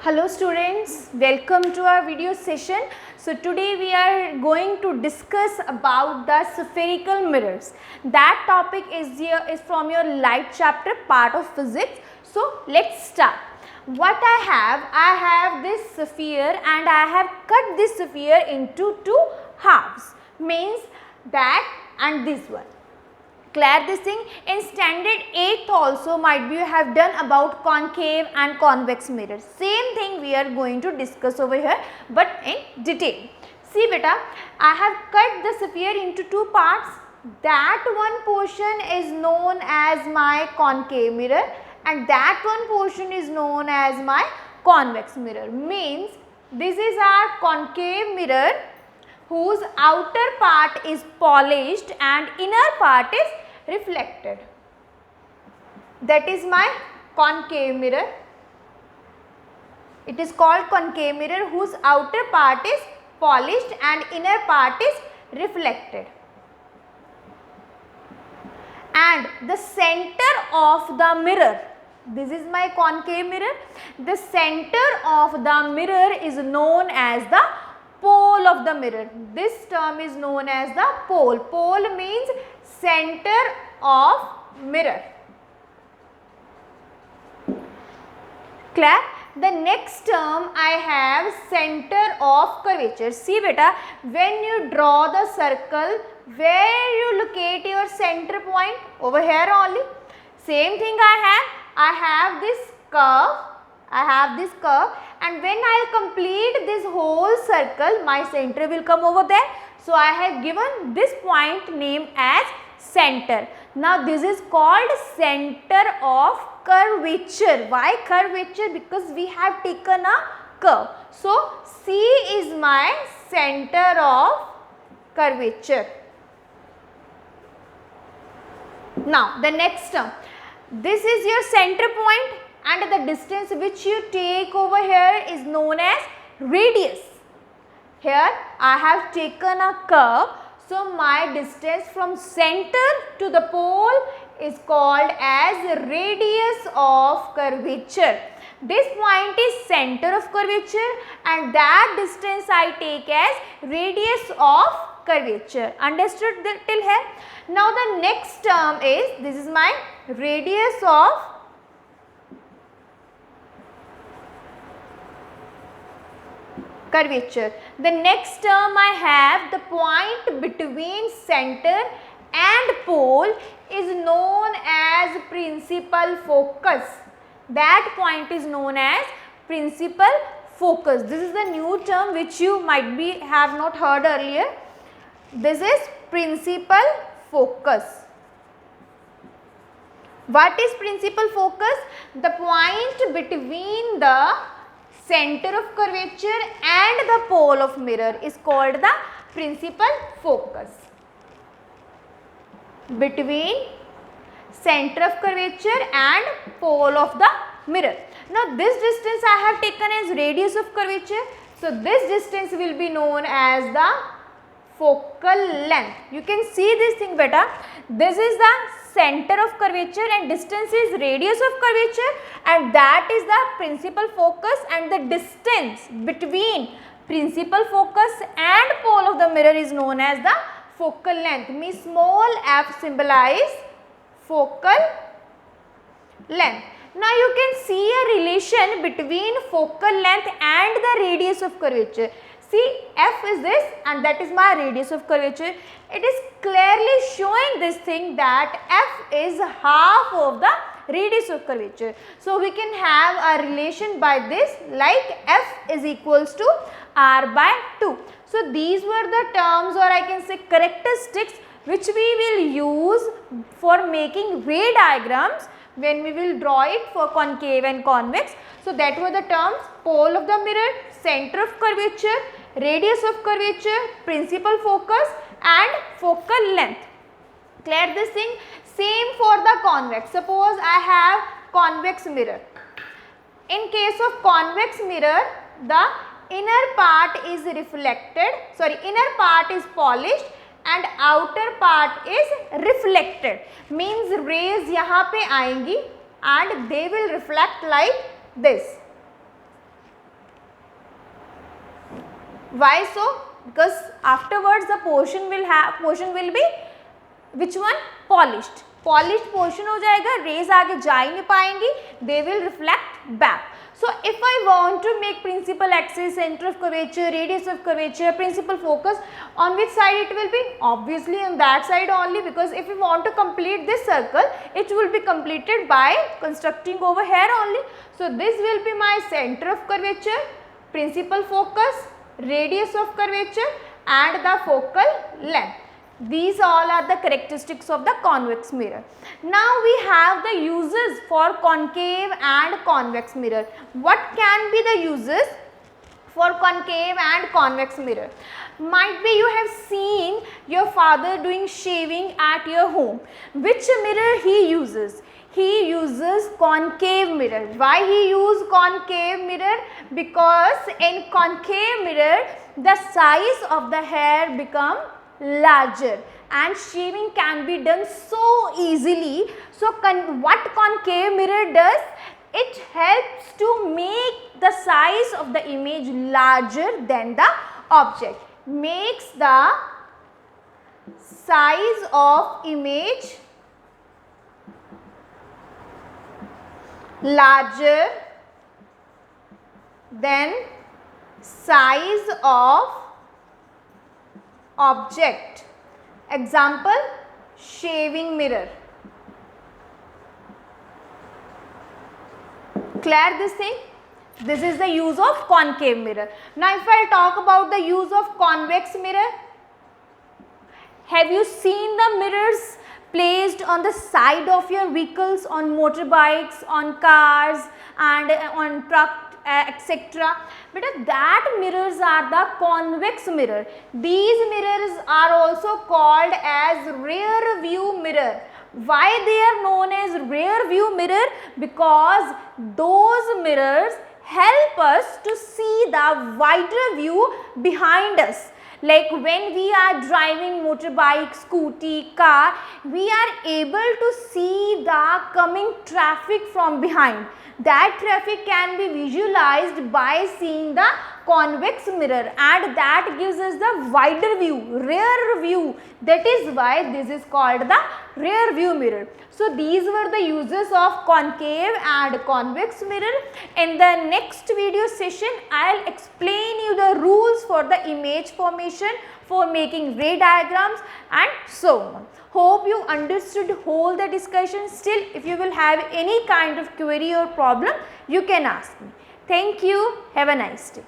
Hello students, welcome to our video session. So today we are going to discuss about the spherical mirrors. That topic is from your light chapter, part of physics. So let's start. What I have this sphere and I have cut this sphere into two halves, means that and this one. Clear this thing. In standard 8th also might be you have done about concave and convex mirror. Same thing we are going to discuss over here but in detail. See beta, I have cut the sphere into two parts. That one portion is known as my concave mirror and that one portion is known as my convex mirror. Means this is our concave mirror whose outer part is polished and inner part is reflected. That is my concave mirror. It is called concave mirror whose outer part is polished and inner part is reflected. And the center of the mirror, this is my concave mirror, the center of the mirror is known as the pole of the mirror. This term is known as the pole. Pole means center of mirror. Clear? The next term I have center of curvature. See beta, when you draw the circle, where you locate your center point? Over here only. Same thing I have this curve. And when I complete this whole circle, my center will come over there. So I have given this point name as center. Now this is called center of curvature. Why curvature? Because we have taken a curve. So C is my center of curvature. Now the next term. This is your center point and the distance which you take over here is known as radius. Here I have taken a curve, so my distance from center to the pole is called as radius of curvature. This point is center of curvature and that distance I take as radius of curvature. Understood till here? Now the next term is, this is my radius of curvature. The next term I have the point between center and pole is known as principal focus. That point is known as principal focus. This is the new term which you might be have not heard earlier. This is principal focus. What is principal focus? The point between the center of curvature and the pole of mirror is called the principal focus. Between center of curvature and pole of the mirror. Now this distance I have taken as radius of curvature. So this distance will be known as the focal length. You can see this thing beta. This is the center of curvature and distance is radius of curvature and that is the principal focus, and the distance between principal focus and pole of the mirror is known as the focal length. Means small f symbolize focal length. Now you can see a relation between focal length and the radius of curvature. See, f is this and that is my radius of curvature. It is clearly showing this thing that f is half of the radius of curvature. So we can have a relation by this, like f is equals to r by 2. So these were the terms, or I can say characteristics, which we will use for making ray diagrams when we will draw it for concave and convex. So that were the terms: pole of the mirror, center of curvature, radius of curvature, principal focus and focal length. Clear this thing? Same for the convex. Suppose I have convex mirror. In case of convex mirror, the inner part is inner part is polished and outer part is reflected. Means rays यहाँ पे आएंगी and they will reflect like this. Why so? Because afterwards the portion will be which one? Polished. Polished portion हो जाएगा, rays आगे जा ही नहीं पाएंगी, they will reflect back. So if I want to make principal axis, center of curvature, radius of curvature, principal focus, on which side it will be? Obviously on that side only, because if we want to complete this circle, it will be completed by constructing over here only. So this will be my center of curvature, principal focus, radius of curvature and the focal length. These all are the characteristics of the convex mirror. Now we have the uses for concave and convex mirror. What can be the uses for concave and convex mirror? Might be you have seen your father doing shaving at your home. Which mirror he uses? He uses concave mirror. Why he use concave mirror? Because in concave mirror the size of the hair become larger and shaving can be done so easily. So what concave mirror does? It helps to make the size of the image larger than the object. Makes the size of image larger than size of object. Example, shaving mirror. Clear this thing? This is the use of concave mirror. Now if I talk about the use of convex mirror, have you seen the mirrors placed on the side of your vehicles, on motorbikes, on cars and on truck, etc. But that mirrors are the convex mirror. These mirrors are also called as rear view mirror. Why they are known as rear view mirror? Because those mirrors help us to see the wider view behind us. Like when we are driving motorbike, scooty, car, we are able to see the coming traffic from behind. That traffic can be visualized by seeing the convex mirror, and that gives us the wider view, rear view. That is why this is called the rear view mirror. So these were the uses of concave and convex mirror. In the next video session, I will explain you the rules for the image formation, for making ray diagrams and so on. Hope you understood whole the discussion. Still, if you will have any kind of query or problem, you can ask me. Thank you. Have a nice day.